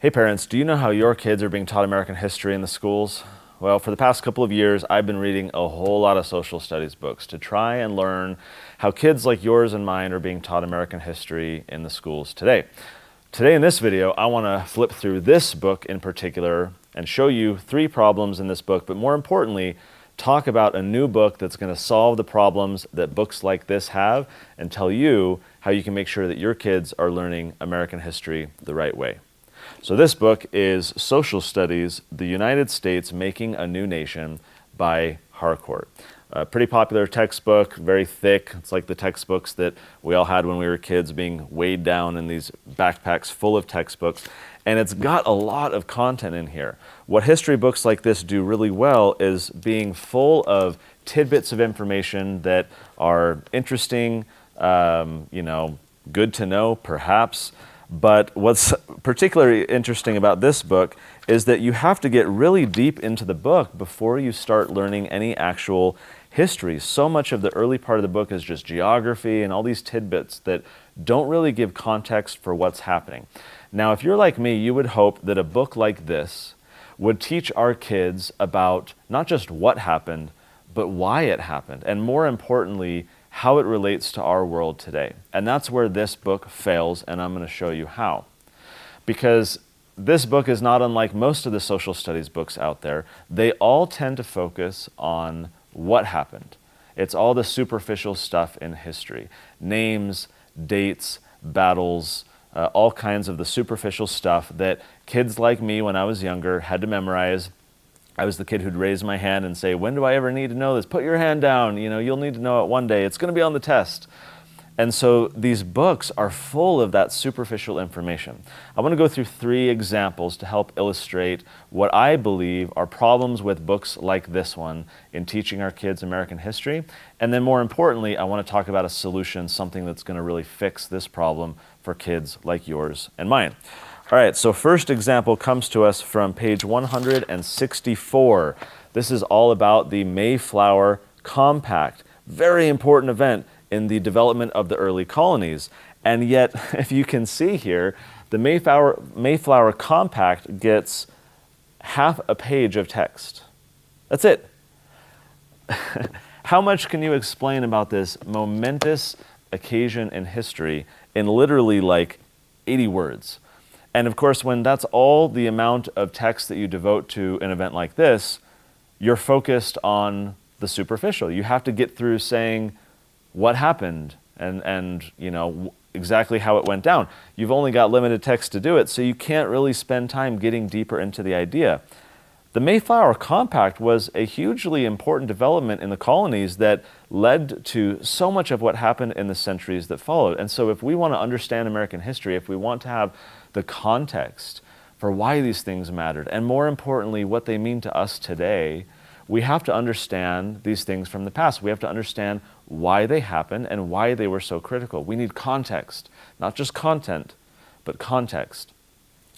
Hey parents, do you know how your kids are being taught American history in the schools? Well, for the past couple of years, I've been reading a whole lot of social studies books to try and learn how kids like yours and mine are being taught American history in the schools today. Today in this video, I want to flip through this book in particular and show you 3 problems in this book, but more importantly, talk about a new book that's going to solve the problems that books like this have and tell you how you can make sure that your kids are learning American history the right way. So this book is Social Studies, The United States Making a New Nation by Harcourt. A pretty popular textbook, very thick. It's like the textbooks that we all had when we were kids, being weighed down in these backpacks full of textbooks. And it's got a lot of content in here. What history books like this do really well is being full of tidbits of information that are interesting, good to know, perhaps. But what's particularly interesting about this book is that you have to get really deep into the book before you start learning any actual history. So much of the early part of the book is just geography and all these tidbits that don't really give context for what's happening. Now, if you're like me, you would hope that a book like this would teach our kids about not just what happened, but why it happened, and more importantly, how it relates to our world today. And that's where this book fails, and I'm going to show you how. Because this book is not unlike most of the social studies books out there. They all tend to focus on what happened. It's all the superficial stuff in history. Names, dates, battles, all kinds of the superficial stuff that kids like me when I was younger had to memorize. I was the kid who'd raise my hand and say, when do I ever need to know this? Put your hand down, you'll need to know it one day. It's going to be on the test. And so these books are full of that superficial information. I want to go through 3 examples to help illustrate what I believe are problems with books like this one in teaching our kids American history. And then more importantly, I want to talk about a solution, something that's going to really fix this problem for kids like yours and mine. All right, so first example comes to us from page 164. This is all about the Mayflower Compact. Very important event in the development of the early colonies. And yet, if you can see here, the Mayflower Compact gets half a page of text. That's it. How much can you explain about this momentous occasion in history in literally like 80 words? And of course, when that's all the amount of text that you devote to an event like this, you're focused on the superficial. You have to get through saying what happened and exactly how it went down. You've only got limited text to do it, so you can't really spend time getting deeper into the idea. The Mayflower Compact was a hugely important development in the colonies that led to so much of what happened in the centuries that followed. And so if we want to understand American history, if we want to have the context for why these things mattered, and more importantly, what they mean to us today, we have to understand these things from the past. We have to understand why they happened and why they were so critical. We need context, not just content, but context.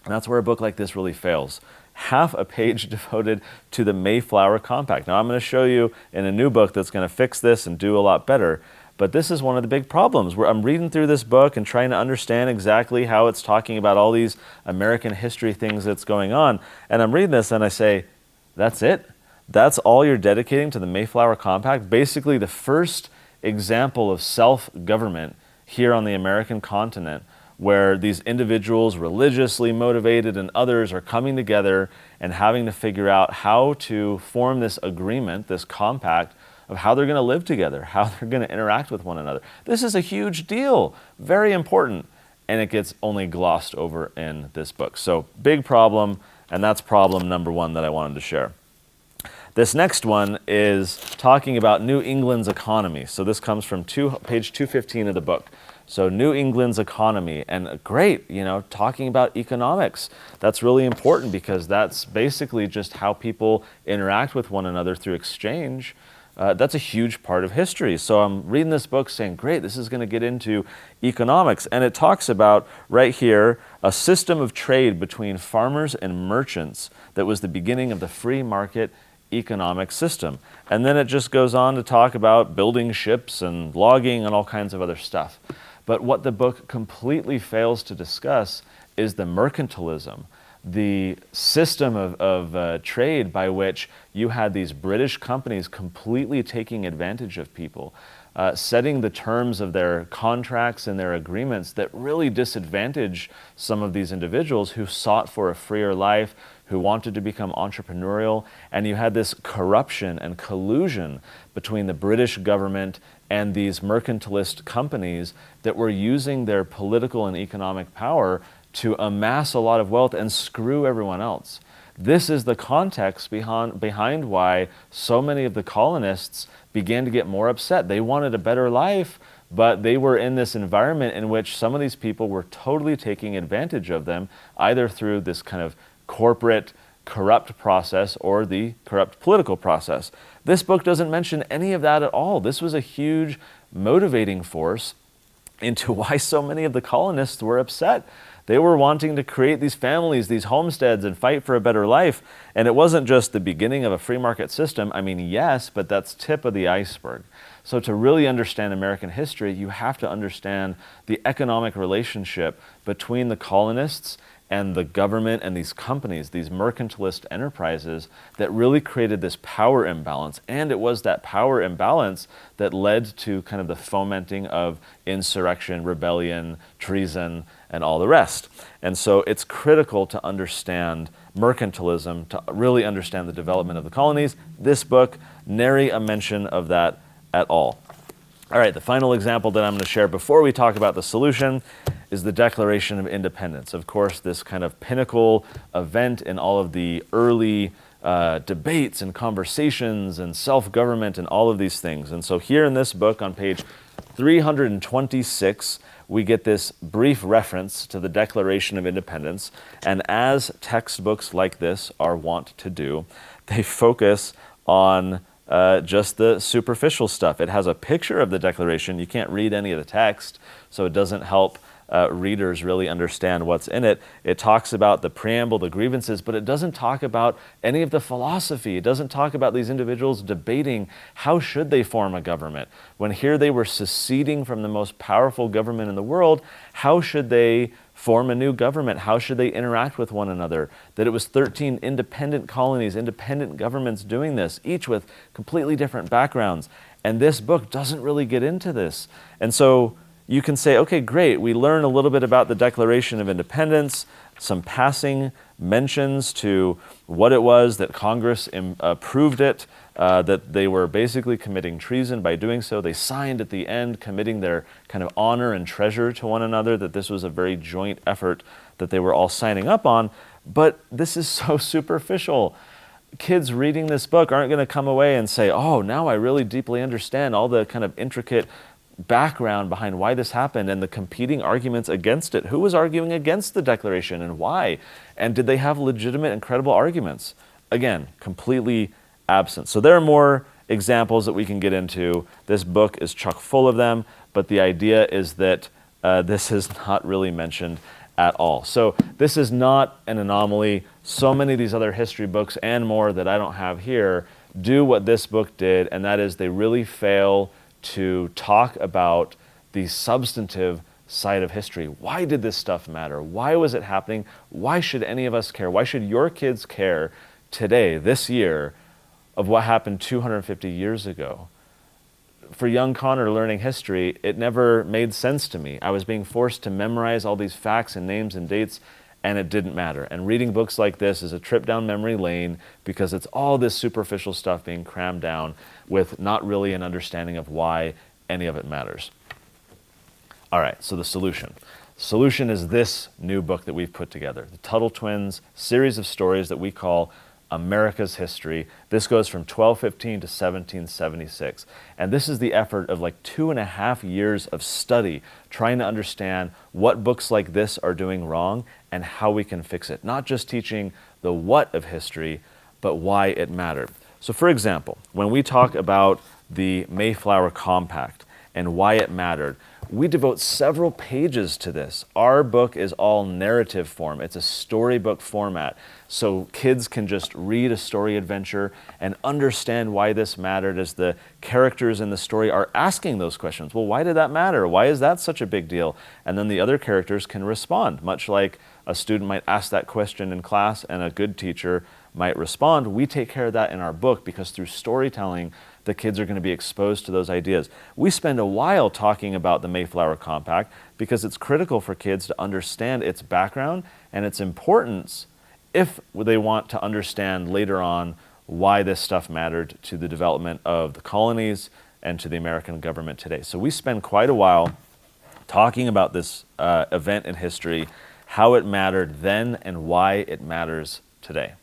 And that's where a book like this really fails. Half a page devoted to the Mayflower Compact. Now I'm going to show you in a new book that's going to fix this and do a lot better. But this is one of the big problems where I'm reading through this book and trying to understand exactly how it's talking about all these American history things that's going on. And I'm reading this and I say, that's it? That's all you're dedicating to the Mayflower Compact? Basically the first example of self-government here on the American continent, where these individuals, religiously motivated and others, are coming together and having to figure out how to form this agreement, this compact, of how they're going to live together, how they're going to interact with one another. This is a huge deal, very important, and it gets only glossed over in this book. So big problem, and that's problem number 1 that I wanted to share. This next one is talking about New England's economy. So this comes from page 215 of the book. So New England's economy, and great, talking about economics. That's really important because that's basically just how people interact with one another through exchange. That's a huge part of history. So I'm reading this book saying, great, this is going to get into economics. And it talks about, right here, a system of trade between farmers and merchants that was the beginning of the free market economic system. And then it just goes on to talk about building ships and logging and all kinds of other stuff. But what the book completely fails to discuss is the mercantilism, the system of trade by which you had these British companies completely taking advantage of people, setting the terms of their contracts and their agreements that really disadvantage some of these individuals who sought for a freer life, who wanted to become entrepreneurial. And you had this corruption and collusion between the British government and these mercantilist companies that were using their political and economic power to amass a lot of wealth and screw everyone else. This is the context behind why so many of the colonists began to get more upset. They wanted a better life, but they were in this environment in which some of these people were totally taking advantage of them, either through this kind of corporate, corrupt process or the corrupt political process. This book doesn't mention any of that at all. This was a huge motivating force into why so many of the colonists were upset. They were wanting to create these families, these homesteads, and fight for a better life. And it wasn't just the beginning of a free market system. I mean, yes, but that's tip of the iceberg. So to really understand American history, you have to understand the economic relationship between the colonists and the government and these companies, these mercantilist enterprises that really created this power imbalance. And it was that power imbalance that led to kind of the fomenting of insurrection, rebellion, treason, and all the rest. And so it's critical to understand mercantilism, to really understand the development of the colonies. This book, nary a mention of that at all. All right, the final example that I'm going to share before we talk about the solution is the Declaration of Independence. Of course, this kind of pinnacle event in all of the early debates and conversations and self-government and all of these things. And so here in this book on page 326, we get this brief reference to the Declaration of Independence. And as textbooks like this are wont to do, they focus on just the superficial stuff. It has a picture of the Declaration. You can't read any of the text, so it doesn't help readers really understand what's in it. It talks about the preamble, the grievances, but it doesn't talk about any of the philosophy. It doesn't talk about these individuals debating how should they form a government. When here they were seceding from the most powerful government in the world, how should they form a new government? How should they interact with one another? That it was 13 independent colonies, independent governments doing this, each with completely different backgrounds. And this book doesn't really get into this. And so you can say, okay, great, we learn a little bit about the Declaration of Independence, some passing mentions to what it was that Congress approved it, that they were basically committing treason by doing so. They signed at the end, committing their kind of honor and treasure to one another, that this was a very joint effort that they were all signing up on. But this is so superficial. Kids reading this book aren't going to come away and say, oh, now I really deeply understand all the kind of intricate background behind why this happened and the competing arguments against it. Who was arguing against the Declaration and why? And did they have legitimate and credible arguments? Again, completely absent. So there are more examples that we can get into. This book is chock full of them, but the idea is that this is not really mentioned at all. So this is not an anomaly. So many of these other history books and more that I don't have here do what this book did, and that is they really fail to talk about the substantive side of history. Why did this stuff matter? Why was it happening? Why should any of us care? Why should your kids care today, this year, of what happened 250 years ago? For young Connor learning history, it never made sense to me. I was being forced to memorize all these facts and names and dates, and it didn't matter. And reading books like this is a trip down memory lane because it's all this superficial stuff being crammed down with not really an understanding of why any of it matters. All right, so the solution. Solution is this new book that we've put together, the Tuttle Twins series of stories that we call America's History. This goes from 1215 to 1776. And this is the effort of like 2.5 years of study, trying to understand what books like this are doing wrong and how we can fix it. Not just teaching the what of history, but why it mattered. So for example, when we talk about the Mayflower Compact and why it mattered, We devote several pages to this. Our book is all narrative form. It's a storybook format. So kids can just read a story adventure and understand why this mattered as the characters in the story are asking those questions. Well, why did that matter? Why is that such a big deal? And then the other characters can respond, much like a student might ask that question in class and a good teacher might respond. We take care of that in our book because through storytelling, the kids are going to be exposed to those ideas. We spend a while talking about the Mayflower Compact because it's critical for kids to understand its background and its importance if they want to understand later on why this stuff mattered to the development of the colonies and to the American government today. So we spend quite a while talking about this event in history, how it mattered then and why it matters today.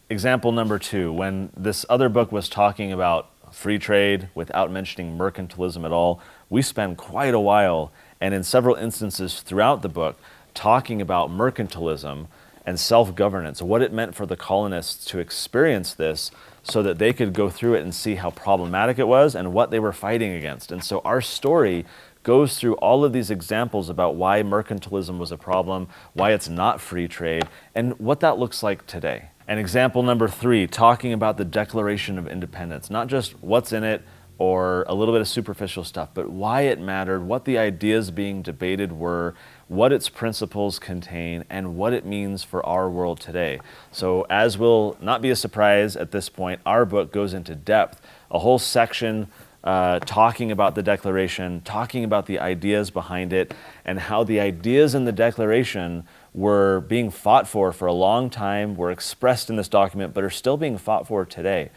Example number 2, when this other book was talking about free trade without mentioning mercantilism at all, we spend quite a while, and in several instances throughout the book, talking about mercantilism and self-governance, what it meant for the colonists to experience this so that they could go through it and see how problematic it was and what they were fighting against. And so our story goes through all of these examples about why mercantilism was a problem, why it's not free trade, and what that looks like today. And example number 3, talking about the Declaration of Independence, not just what's in it or a little bit of superficial stuff, but why it mattered, what the ideas being debated were, what its principles contain, and what it means for our world today. So as will not be a surprise at this point, our book goes into depth, a whole section talking about the Declaration, talking about the ideas behind it, and how the ideas in the Declaration were being fought for a long time, were expressed in this document, but are still being fought for today.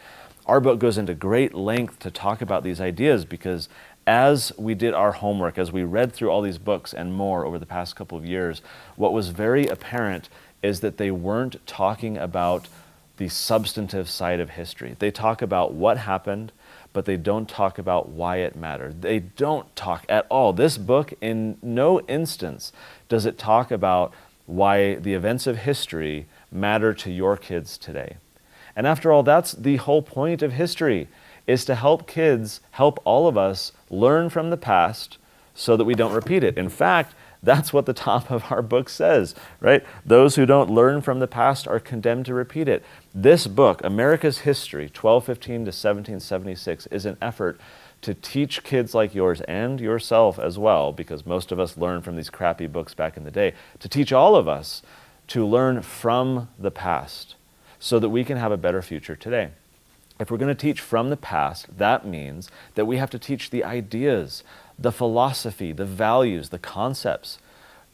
Our book goes into great length to talk about these ideas because as we did our homework, as we read through all these books and more over the past couple of years, what was very apparent is that they weren't talking about the substantive side of history. They talk about what happened, but they don't talk about why it mattered. They don't talk at all. This book, in no instance, does it talk about why the events of history matter to your kids today. And after all, that's the whole point of history, is to help kids, help all of us learn from the past so that we don't repeat it. In fact, that's what the top of our book says, right? Those who don't learn from the past are condemned to repeat it. This book, America's History, 1215 to 1776, is an effort to teach kids like yours and yourself as well, because most of us learned from these crappy books back in the day, to teach all of us to learn from the past so that we can have a better future today. If we're going to teach from the past, that means that we have to teach the ideas, the philosophy, the values, the concepts.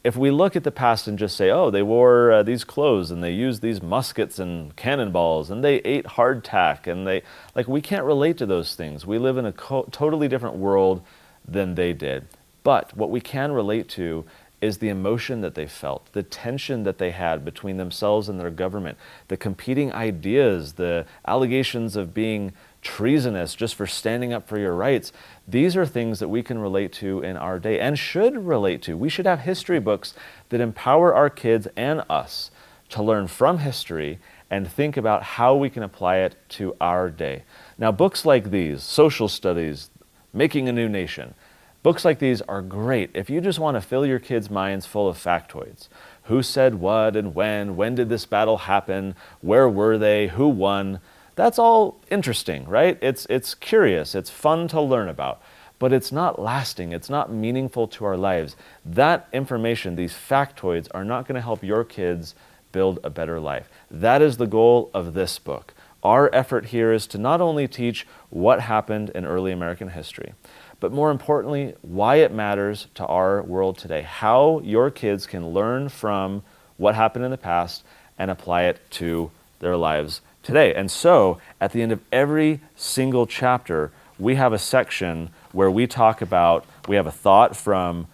If we look at the past and just say, oh, they wore these clothes and they used these muskets and cannonballs and they ate hardtack and we can't relate to those things. We live in a totally different world than they did. But what we can relate to is the emotion that they felt, the tension that they had between themselves and their government, the competing ideas, the allegations of being treasonous just for standing up for your rights. These are things that we can relate to in our day and should relate to. We should have history books that empower our kids and us to learn from history and think about how we can apply it to our day. Now, books like these, social studies, Making a New Nation, books like these are great if you just want to fill your kids' minds full of factoids. Who said what and when did this battle happen, where were they, who won? That's all interesting, right? It's curious, it's fun to learn about, but it's not lasting, it's not meaningful to our lives. That information, these factoids, are not going to help your kids build a better life. That is the goal of this book. Our effort here is to not only teach what happened in early American history, but more importantly, why it matters to our world today, how your kids can learn from what happened in the past and apply it to their lives today. And so, at the end of every single chapter, we have a section where we talk about, we have a thought from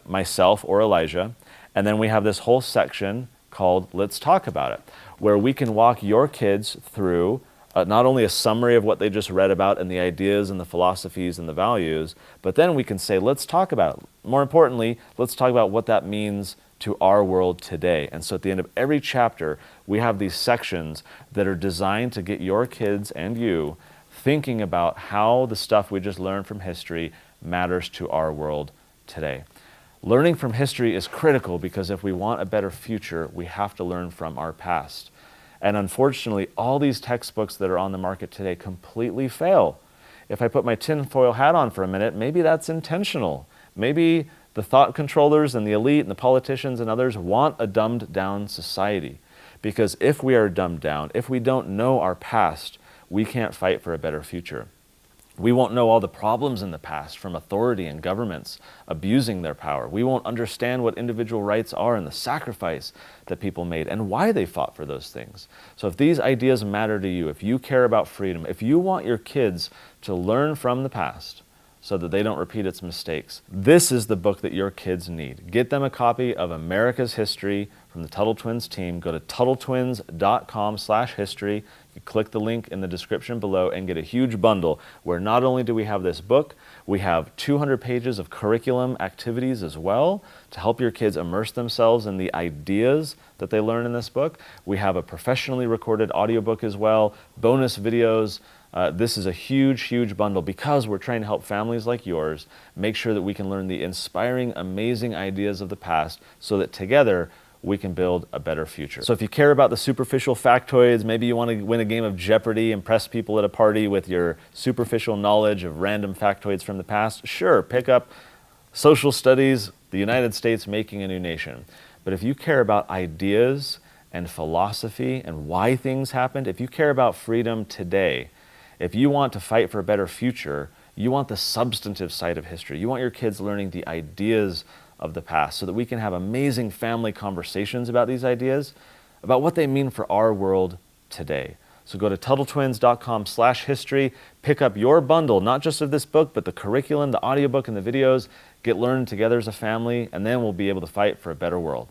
myself or Elijah, and then we have this whole section called Let's Talk About It, where we can walk your kids through not only a summary of what they just read about and the ideas and the philosophies and the values, but then we can say, let's talk about it. More importantly, let's talk about what that means to our world today. And so at the end of every chapter, we have these sections that are designed to get your kids and you thinking about how the stuff we just learned from history matters to our world today. Learning from history is critical because if we want a better future, we have to learn from our past. And unfortunately, all these textbooks that are on the market today completely fail. If I put my tinfoil hat on for a minute, maybe that's intentional. Maybe the thought controllers and the elite and the politicians and others want a dumbed down society. Because if we are dumbed down, if we don't know our past, we can't fight for a better future. We won't know all the problems in the past from authority and governments abusing their power. We won't understand what individual rights are and the sacrifice that people made and why they fought for those things. So if these ideas matter to you, if you care about freedom, if you want your kids to learn from the past so that they don't repeat its mistakes, this is the book that your kids need. Get them a copy of America's History from the Tuttle Twins team. Go to TuttleTwins.com/history. You click the link in the description below and get a huge bundle where not only do we have this book, we have 200 pages of curriculum activities as well to help your kids immerse themselves in the ideas that they learn in this book. We have a professionally recorded audiobook as well, bonus videos. This is a huge, huge bundle because we're trying to help families like yours make sure that we can learn the inspiring, amazing ideas of the past so that together we can build a better future. So if you care about the superficial factoids, maybe you want to win a game of Jeopardy, impress people at a party with your superficial knowledge of random factoids from the past, sure, pick up Social Studies, the United States Making a New Nation. But if you care about ideas and philosophy and why things happened, if you care about freedom today, if you want to fight for a better future, you want the substantive side of history. You want your kids learning the ideas of the past so that we can have amazing family conversations about these ideas, about what they mean for our world today. So go to TuttleTwins.com/history, pick up your bundle, not just of this book, but the curriculum, the audiobook, and the videos. Get learning together as a family, and then we'll be able to fight for a better world.